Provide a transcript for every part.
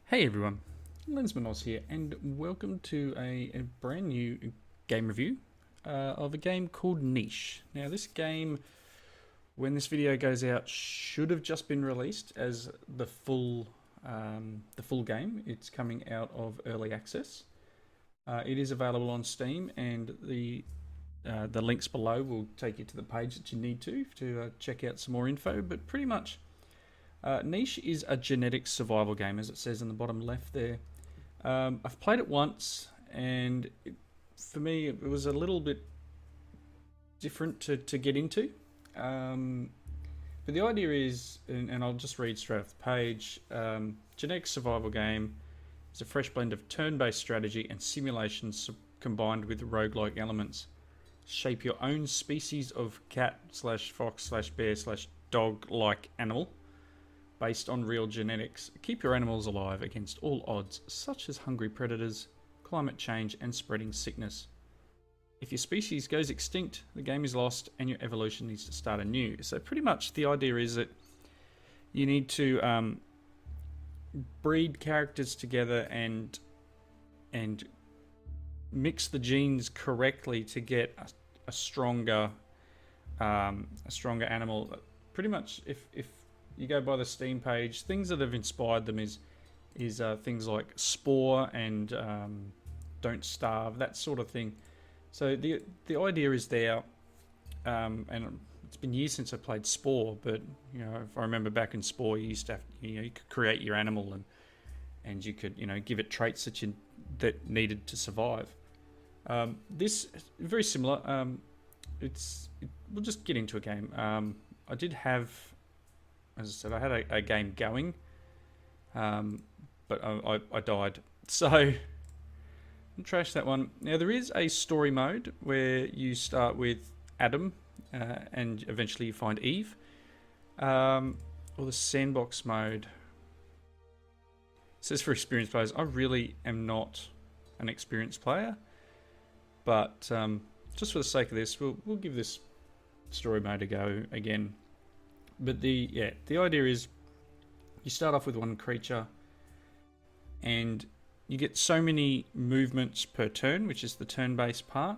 Hey everyone, Lensman Oz here, and welcome to a brand new game review of a game called Niche. Now, this game, when this video goes out, should have just been released as the full game. It's coming out of early access. It is available on Steam, and the links below will take you to the page that you need to check out some more info. But pretty much. Niche is a genetic survival game, as it says in the bottom left there. I've played it once, and for me, it was a little bit different to get into. But the idea is, and I'll just read straight off the page, genetic survival game is a fresh blend of turn-based strategy and simulations combined with roguelike elements. Shape your own species of cat slash fox slash bear slash dog-like animal based on real genetics. Keep your animals alive against all odds, such as hungry predators, climate change, and spreading sickness. If your species goes extinct, the game is lost and your evolution needs to start anew. So pretty much the idea is that you need to breed characters together and mix the genes correctly to get a stronger animal. Pretty much, if you go by the Steam page, things that have inspired them is things like Spore and Don't Starve, that sort of thing. So the idea is there, and it's been years since I played Spore, but if I remember back in Spore, you used to have, you could create your animal and you could give it traits that needed to survive. This very similar. We'll just get into a game. I did have, as I said, I had a game going, but I died. So I'll trash that one. Now, there is a story mode where you start with Adam and eventually you find Eve. Or the sandbox mode. It says for experienced players. I really am not an experienced player, but just for the sake of this, we'll give this story mode a go again. But the idea is you start off with one creature and you get so many movements per turn, which is the turn-based part.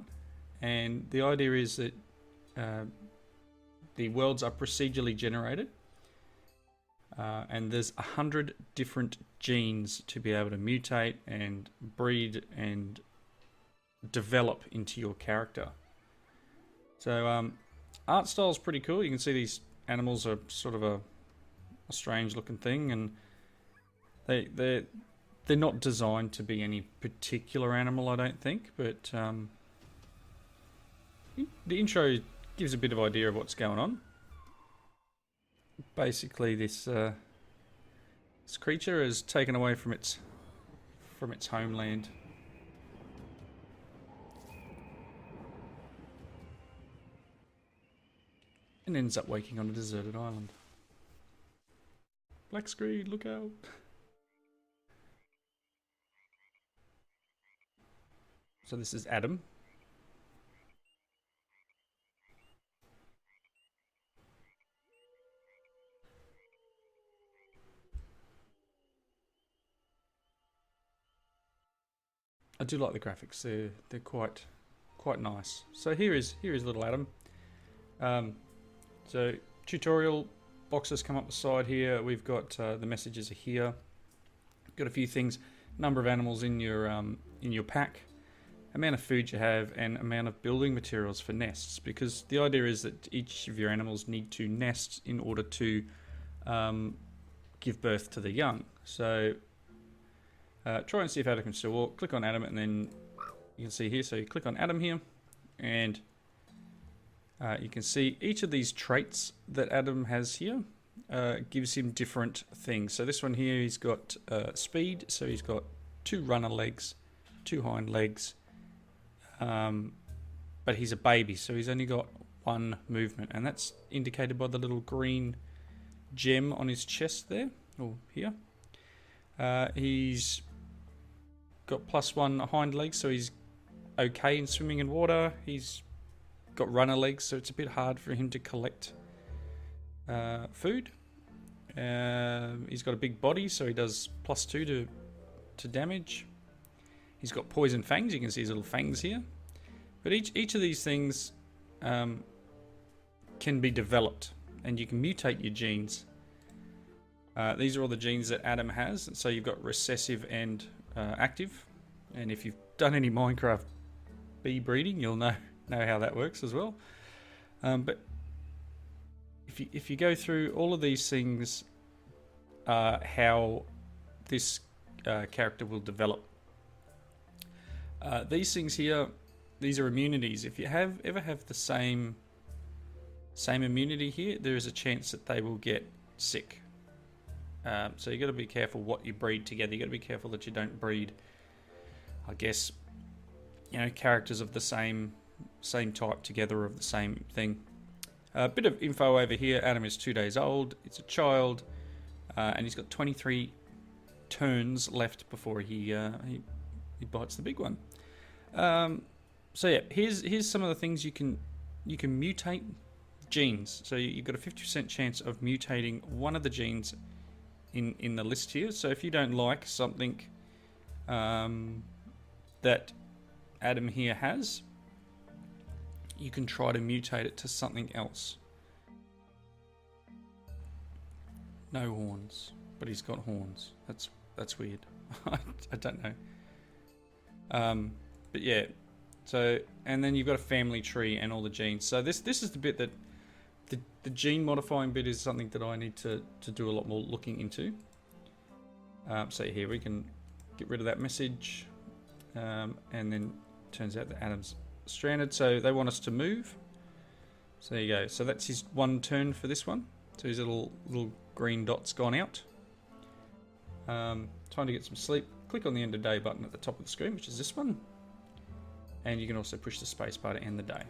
And the idea is that the worlds are procedurally generated, and there's 100 different genes to be able to mutate and breed and develop into your character. So art style is pretty cool. You can see these animals are sort of a strange looking thing, and they're not designed to be any particular animal, I don't think, but the intro gives a bit of idea of what's going on. Basically, this creature is taken away from its homeland. And ends up waking on a deserted island. Black screen, look out. So this is Adam. I do like the graphics. They're quite nice. So here is little Adam. So tutorial boxes come up the side here. We've got the messages are here. Got a few things, number of animals in your pack, amount of food you have, and amount of building materials for nests. Because the idea is that each of your animals need to nest in order to give birth to the young. So try and see if Adam can still walk. Click on Adam, and then you can see here. So you click on Adam here, and you can see each of these traits that Adam has here gives him different things. So this one here, he's got speed, so he's got 2 runner legs, 2 hind legs, but he's a baby, so he's only got 1 movement, and that's indicated by the little green gem on his chest there, or here. He's got +1 hind legs, so he's okay in swimming in water. He's got runner legs, so it's a bit hard for him to collect food. He's got a big body, so he does +2 to damage. He's got poison fangs. You can see his little fangs here. But each of these things can be developed, and you can mutate your genes. These are all the genes that Adam has. So you've got recessive and active. And if you've done any Minecraft bee breeding, you'll know how that works as well. But if you go through all of these things, how this character will develop. These things here, these are immunities. If you ever have the same immunity here, there is a chance that they will get sick. So you got to be careful what you breed together. You got to be careful that you don't breed, I guess, characters of the same type together of the same thing. A bit of info over here. Adam is 2 days old. It's a child, and he's got 23 turns left before he bites the big one. So yeah, here's some of the things you can mutate genes. So you've got a 50% chance of mutating one of the genes in the list here. So if you don't like something that Adam here has, you can try to mutate it to something else. No horns, but he's got horns. That's weird. I don't know. But yeah, so and then you've got a family tree and all the genes. So this is the bit that the gene modifying bit is something that I need to do a lot more looking into. So here we can get rid of that message, and then turns out that Adam's stranded. So they want us to move. So there you go. So that's his one turn for this one. So his little green dot's gone out. Time to get some sleep. Click on the end of day button at the top of the screen, which is this one. And you can also push the space bar to end the day.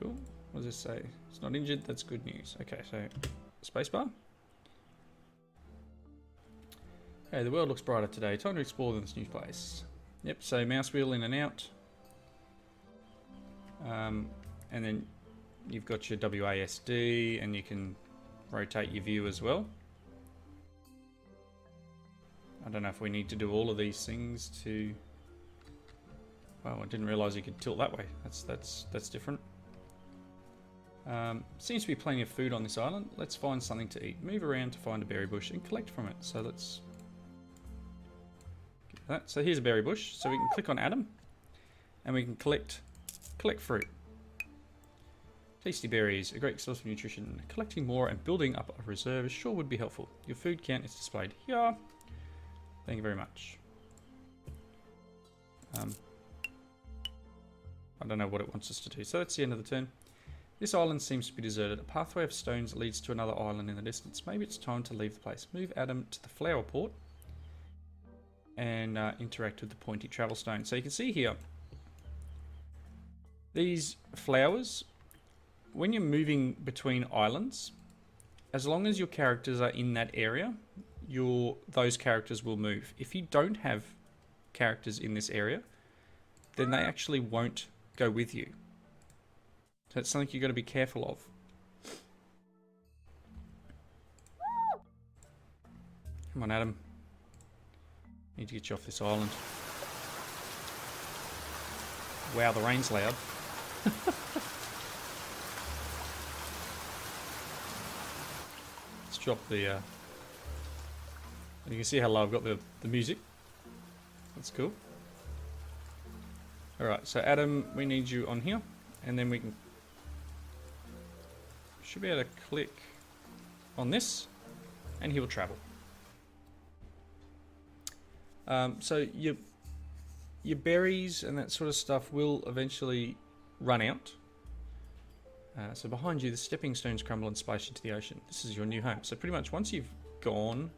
Cool. What does this say? It's not injured. That's good news. Okay, so space bar. Hey, the world looks brighter today. Time to explore this new place. Yep, so mouse wheel in and out. And then you've got your WASD, and you can rotate your view as well. I don't know if we need to do all of these things to... Well, I didn't realise you could tilt that way. That's different. Seems to be plenty of food on this island. Let's find something to eat. Move around to find a berry bush and collect from it. So let's get that. So here's a berry bush. So we can click on Adam, and we can collect fruit. Tasty berries, a great source of nutrition. Collecting more and building up a reserve sure would be helpful. Your food count is displayed here. Thank you very much. I don't know what it wants us to do. So that's the end of the turn. This island seems to be deserted. A pathway of stones leads to another island in the distance. Maybe it's time to leave the place. Move Adam to the flower port and interact with the pointy travel stone. So you can see here, these flowers, when you're moving between islands, as long as your characters are in that area, those characters will move. If you don't have characters in this area, then they actually won't go with you. So it's something you've got to be careful of. Come on, Adam. Need to get you off this island. Wow, the rain's loud. Let's drop the... you can see how low I've got the music. That's cool. Alright, so Adam, we need you on here. And then we can... should be able to click on this. And he will travel. So your berries and that sort of stuff will eventually run out. So behind you, the stepping stones crumble and splash into the ocean. This is your new home. So pretty much once you've gone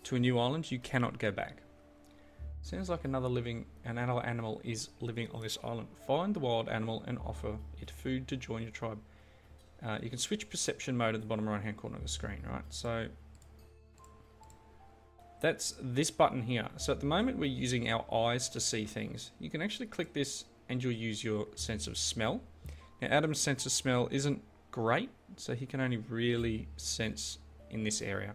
to a new island, you cannot go back. Sounds like another animal is living on this island. Find the wild animal and offer it food to join your tribe. You can switch perception mode at the bottom right hand corner of the screen, right? So that's this button here. So at the moment we're using our eyes to see things. You can actually click this and you'll use your sense of smell. Now Adam's sense of smell isn't great, so he can only really sense in this area.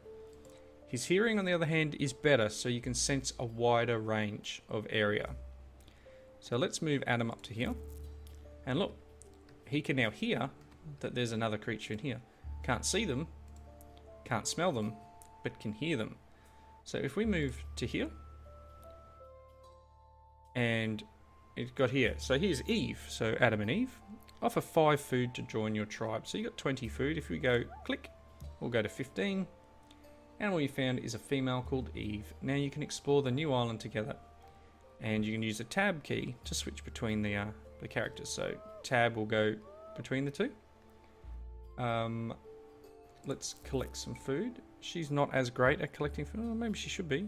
His hearing, on the other hand, is better, so you can sense a wider range of area. So let's move Adam up to here. And look, he can now hear that there's another creature in here. Can't see them, can't smell them, but can hear them. So if we move to here, and it got here. So here's Eve, so Adam and Eve. Offer 5 food to join your tribe. So you got 20 food. If we go click, we'll go to 15. And what you found is a female called Eve. Now you can explore the new island together. And you can use the tab key to switch between the characters. So tab will go between the two. Let's collect some food. She's not as great at collecting food. Oh, maybe she should be.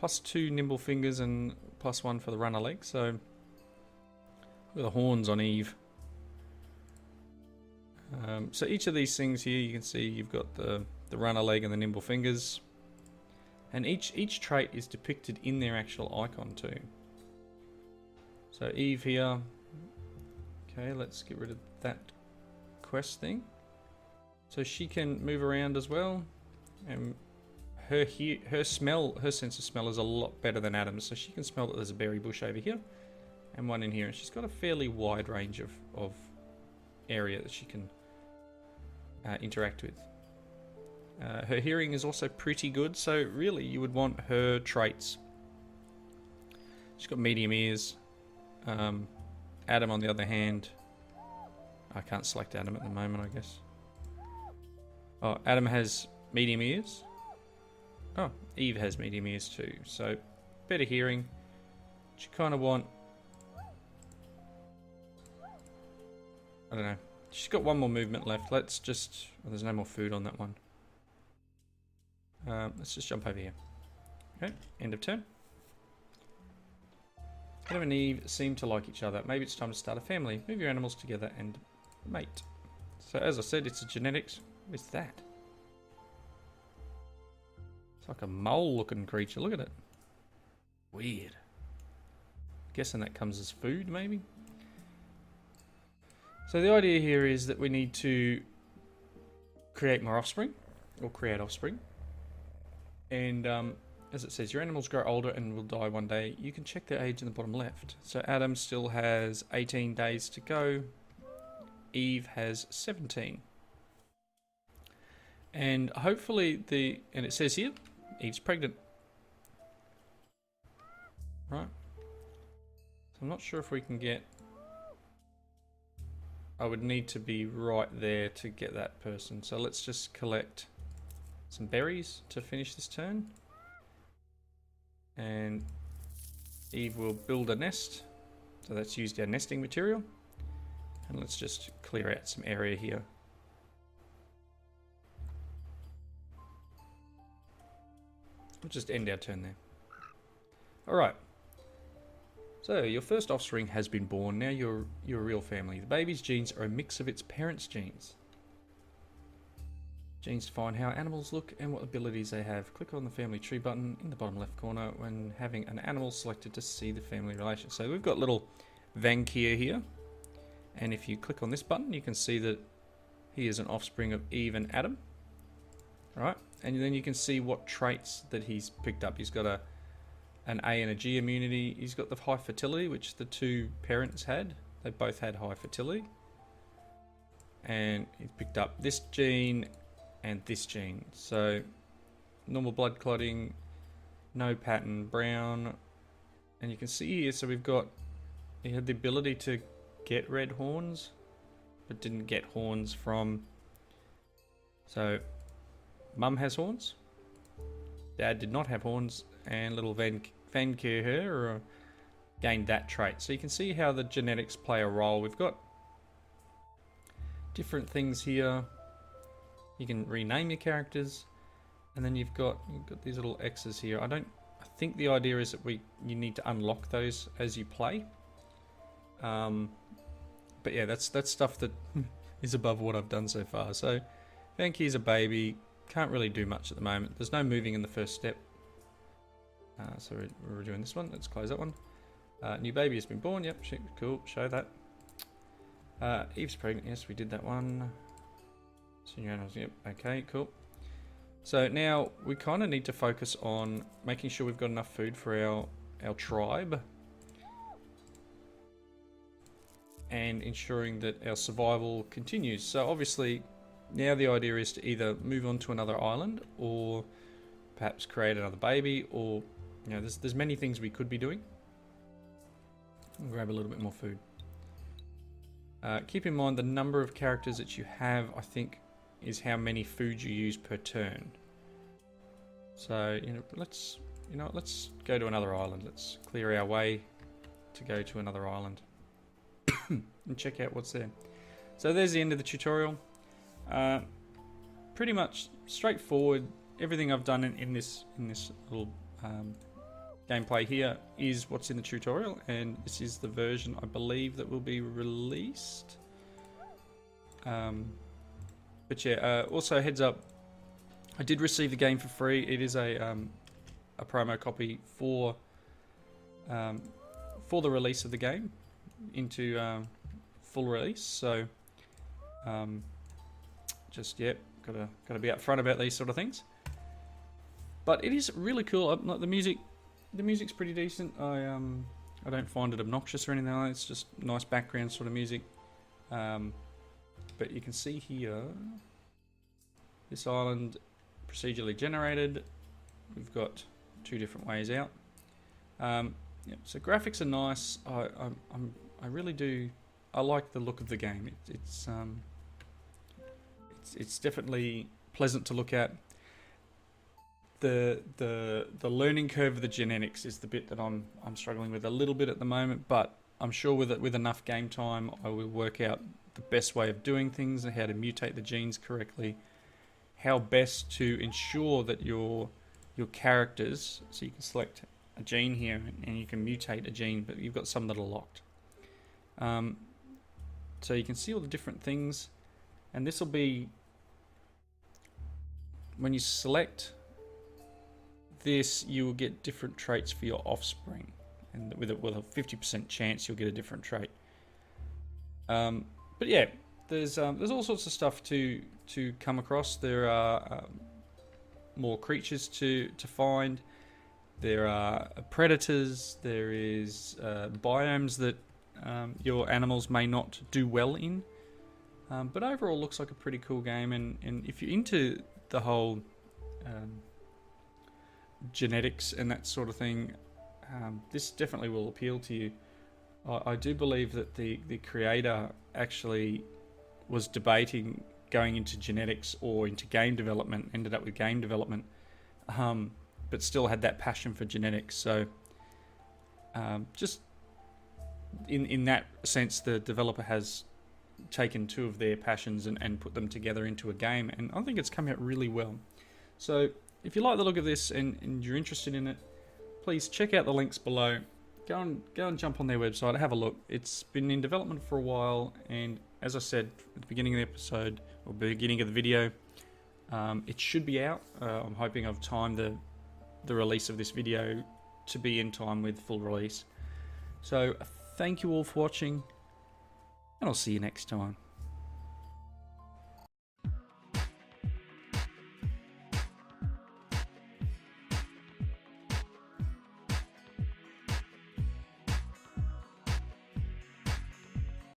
+2 nimble fingers and +1 for the runner leg. So look at the horns on Eve. So each of these things here, you can see you've got the runner leg and the nimble fingers. And each trait is depicted in their actual icon too. So Eve here. Okay, let's get rid of that quest thing. So she can move around as well. And her sense of smell is a lot better than Adam's. So she can smell that there's a berry bush over here and one in here. And she's got a fairly wide range of area that she can interact with. Her hearing is also pretty good, so really you would want her traits. She's got medium ears. Adam, on the other hand, I can't select Adam at the moment, I guess. Oh, Adam has medium ears. Oh, Eve has medium ears too, so better hearing. You kind of want, I don't know. She's got one more movement left. Let's just, oh, there's no more food on that one. Let's just jump over here. Okay, end of turn. Adam and Eve seem to like each other. Maybe it's time to start a family. Move your animals together and mate. So as I said, it's a genetics. What's that? It's like a mole looking creature. Look at it. Weird. Guessing that comes as food, maybe? So the idea here is that we need to create more offspring, or create offspring. And as it says, your animals grow older and will die one day. You can check their age in the bottom left. So Adam still has 18 days to go. Eve has 17. And hopefully and it says here, Eve's pregnant. Right. So I'm not sure if we can get, I would need to be right there to get that person. So let's just collect some berries to finish this turn. And Eve will build a nest. So that's used our nesting material. And let's just clear out some area here. We'll just end our turn there. Alright. So your first offspring has been born. Now you're a real family. The baby's genes are a mix of its parents' genes. Genes define how animals look and what abilities they have. Click on the family tree button in the bottom left corner when having an animal selected to see the family relation. So we've got little Vankir here. And if you click on this button, you can see that he is an offspring of Eve and Adam. Alright, and then you can see what traits that he's picked up. He's got an A and a G immunity. He's got the high fertility, which the two parents had. They both had high fertility. And he picked up this gene and this gene. So normal blood clotting, no pattern, brown. And you can see here, so he had the ability to get red horns, but didn't get horns from, so Mum has horns, Dad did not have horns, and little Vankir here gained that trait. So you can see how the genetics play a role. We've got different things here. You can rename your characters, and then you've got these little X's here. I think the idea is that you need to unlock those as you play. But yeah, that's stuff that is above what I've done so far. So Vankir's a baby, can't really do much at the moment. There's no moving in the first step. So we're doing this one. Let's close that one. New baby has been born. Yep, cool. Show that. Eve's pregnant. Yes, we did that one. Senior animals. Yep. Okay, cool. So now we kind of need to focus on making sure we've got enough food for our tribe. And ensuring that our survival continues. So obviously, now the idea is to either move on to another island, or perhaps create another baby, or there's many things we could be doing. I'll grab a little bit more food. Keep in mind the number of characters that you have, I think, is how many food you use per turn. So let's go to another island. Let's clear our way to go to another island. And check out what's there. So there's the end of the tutorial. Pretty much straightforward. Everything I've done in this little gameplay here is what's in the tutorial, and this is the version I believe that will be released. But yeah, also heads up, I did receive the game for free. It is a promo copy for the release of the game into full release. So just gotta be upfront about these sort of things. But it is really cool. The music's pretty decent. I don't find it obnoxious or anything like that. It's just nice background sort of music. But you can see here, this island procedurally generated. We've got 2 different ways out. Yeah, so graphics are nice. I really do. I like the look of the game. It's definitely pleasant to look at. The learning curve of the genetics is the bit that I'm struggling with a little bit at the moment, but I'm sure with enough game time I will work out the best way of doing things and how to mutate the genes correctly, how best to ensure that your characters, so you can select a gene here and you can mutate a gene, but you've got some that are locked. So you can see all the different things, and this will be when you select this, you will get different traits for your offspring, and with a 50% chance you'll get a different trait. But yeah, there's all sorts of stuff to come across. There are more creatures to find. There are predators. There is biomes that your animals may not do well in. But overall, looks like a pretty cool game. And if you're into the whole genetics and that sort of thing, this definitely will appeal to you. I do believe that the creator actually was debating going into genetics or into game development, ended up with game development, but still had that passion for genetics. So just in that sense, the developer has taken 2 of their passions and put them together into a game, and I think it's come out really well. So if you like the look of this and you're interested in it, please check out the links below. Go and jump on their website, have a look. It's been in development for a while, and as I said at the beginning of the episode, or beginning of the video, it should be out. I'm hoping I've timed the release of this video to be in time with full release. So thank you all for watching, and I'll see you next time.